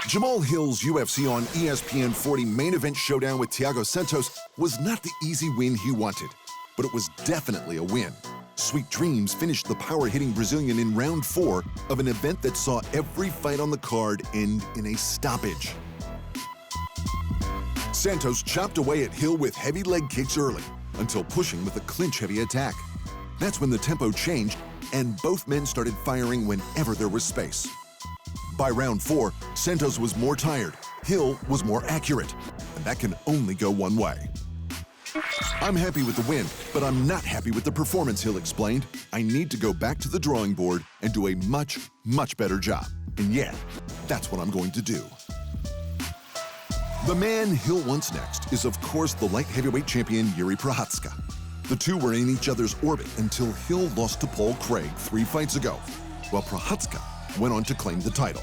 Jamahal Hill's UFC on ESPN 40 main event showdown with Thiago Santos was not the easy win he wanted, but it was definitely a win. Sweet Dreams finished the power-hitting Brazilian in round 4 of an event that saw every fight on the card end in a stoppage. Santos chopped away at Hill with heavy leg kicks early, until pushing with a clinch-heavy attack. That's when the tempo changed, and both men started firing whenever there was space. By round 4, Santos was more tired, Hill was more accurate, and that can only go one way. I'm happy with the win, but I'm not happy with the performance, Hill explained. I need to go back to the drawing board and do a much, much better job. And yeah, that's what I'm going to do. The man Hill wants next is, of course, the light heavyweight champion Yuri Prochazka. The two were in each other's orbit until Hill lost to Paul Craig 3 fights ago, while Prochazka went on to claim the title.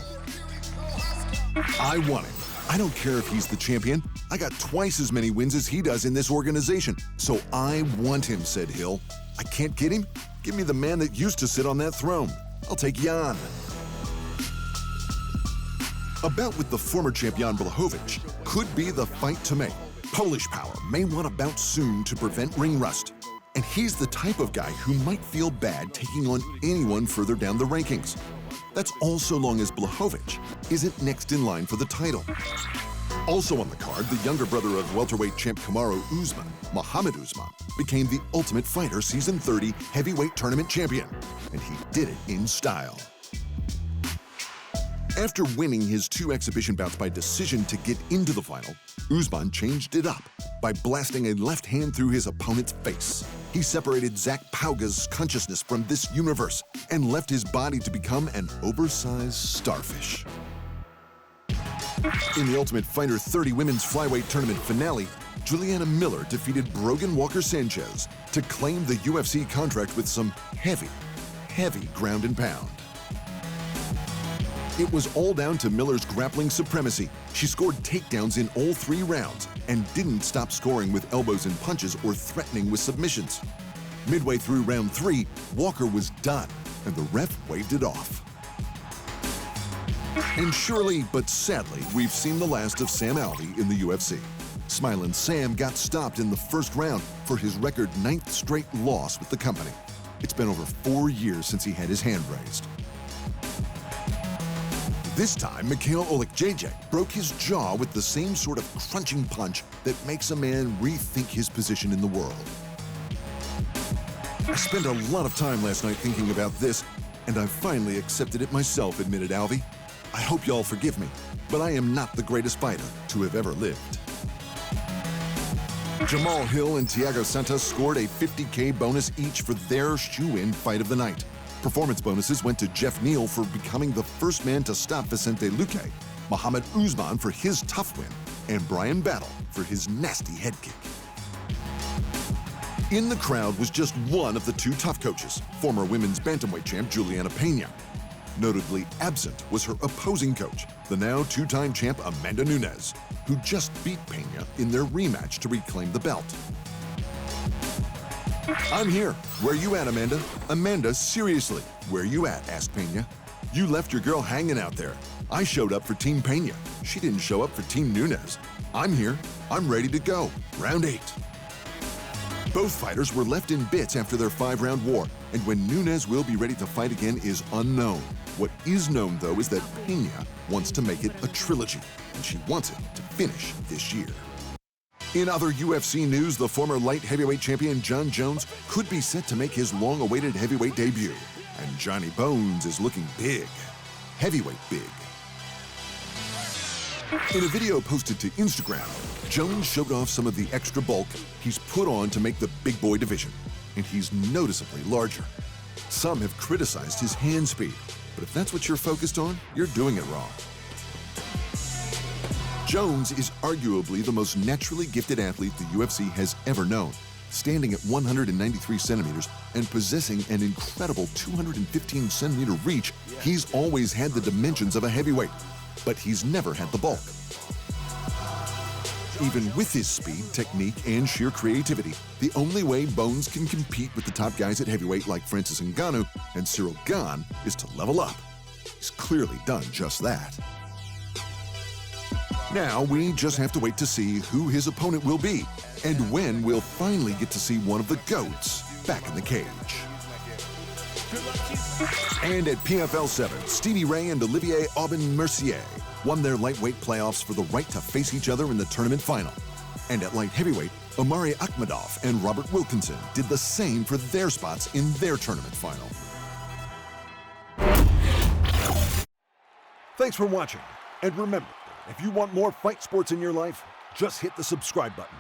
I want him. I don't care if he's the champion. I got twice as many wins as he does in this organization, so I want him, said Hill. I can't get him? Give me the man that used to sit on that throne. I'll take Jan. A bout with the former champ Jan Blachowicz could be the fight to make. Polish Power may want a bout soon to prevent ring rust. And he's the type of guy who might feel bad taking on anyone further down the rankings. That's all so long as Blachowicz isn't next in line for the title. Also on the card, the younger brother of welterweight champ Kamaru Usman, Mohammed Usman, became the Ultimate Fighter Season 30 heavyweight tournament champion, and he did it in style. After winning his 2 exhibition bouts by decision to get into the final, Usman changed it up by blasting a left hand through his opponent's face. He separated Zach Pauga's consciousness from this universe and left his body to become an oversized starfish. In the Ultimate Fighter 30 women's flyweight tournament finale, Juliana Miller defeated Brogan Walker-Sanchez to claim the UFC contract with some heavy ground and pound. It was all down to Miller's grappling supremacy. She scored takedowns in all 3 rounds and didn't stop scoring with elbows and punches or threatening with submissions. Midway through round 3, Walker was done, and the ref waved it off. And surely, but sadly, we've seen the last of Sam Alvey in the UFC. Smilin' Sam got stopped in the first round for his record 9th straight loss with the company. It's been over 4 years since he had his hand raised. This time, Mikhail Oleksiejczuk broke his jaw with the same sort of crunching punch that makes a man rethink his position in the world. I spent a lot of time last night thinking about this, and I finally accepted it myself, admitted Alvey. I hope y'all forgive me, but I am not the greatest fighter to have ever lived. Jamahal Hill and Thiago Santos scored a $50K bonus each for their shoe-in fight of the night. Performance bonuses went to Jeff Neal for becoming the first man to stop Vicente Luque, Mohammed Usman for his tough win, and Brian Battle for his nasty head kick. In the crowd was just one of the 2 tough coaches, former women's bantamweight champ Juliana Pena. Notably absent was her opposing coach, the now 2-time champ Amanda Nunes, who just beat Pena in their rematch to reclaim the belt. I'm here. Where you at, Amanda? Amanda, seriously, where you at? Asked Pena. You left your girl hanging out there. I showed up for Team Pena. She didn't show up for Team Nunes. I'm here. I'm ready to go. Round 8. Both fighters were left in bits after their 5-round war, and when Nunes will be ready to fight again is unknown. What is known, though, is that Pena wants to make it a trilogy, and she wants it to finish this year. In other UFC news, the former light heavyweight champion Jon Jones could be set to make his long-awaited heavyweight debut. And Johnny Bones is looking big. Heavyweight big. In a video posted to Instagram, Jones showed off some of the extra bulk he's put on to make the big boy division, and he's noticeably larger. Some have criticized his hand speed, but if that's what you're focused on, you're doing it wrong. Jones is arguably the most naturally gifted athlete the UFC has ever known, standing at 193 centimeters and possessing an incredible 215 centimeter reach. He's always had the dimensions of a heavyweight, but he's never had the bulk. Even with his speed, technique, and sheer creativity, the only way Bones can compete with the top guys at heavyweight like Francis Ngannou and Cyril Gane is to level up. He's clearly done just that. Now, we just have to wait to see who his opponent will be and when we'll finally get to see one of the GOATs back in the cage. And at PFL 7, Stevie Ray and Olivier Aubin-Mercier won their lightweight playoffs for the right to face each other in the tournament final. And at light heavyweight, Omari Akhmedov and Robert Wilkinson did the same for their spots in their tournament final. Thanks for watching. And remember, if you want more fight sports in your life, just hit the subscribe button.